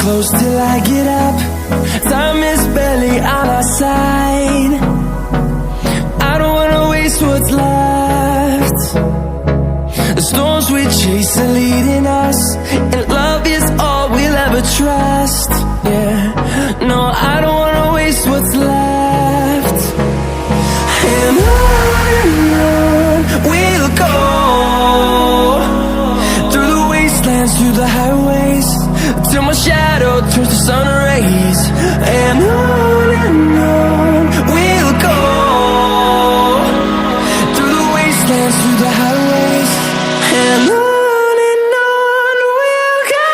close till I get up. Time is barely on our side. I don't wanna waste what's left. The storms we chase are leading us, and love is all we'll ever trust. Yeah, no, I don't wanna waste what's left. And on we'll go, through the wastelands, through the highways, till my shadow turns to sun rays. And on we'll go, through the wastelands, through the highways, and on we'll go.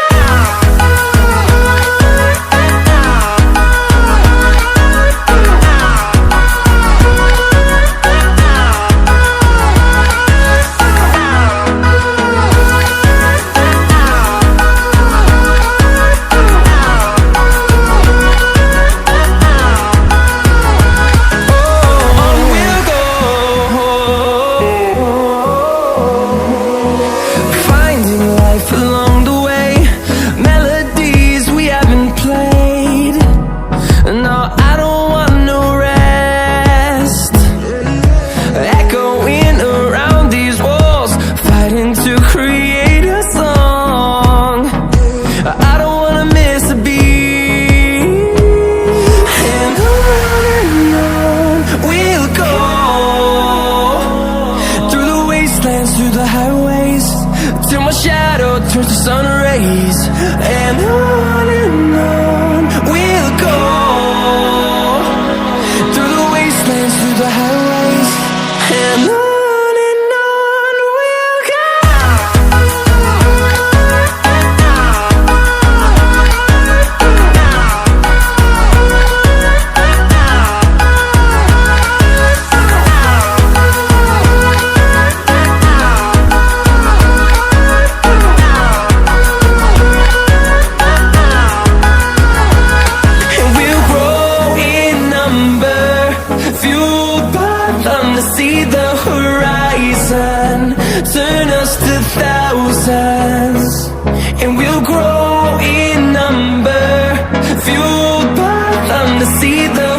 Turns to sun rays, and on we'll go, through the wastelands, through the highways, and on we'll go. See the horizon, turn us to thousands, and we'll grow in number, fueled by them to see the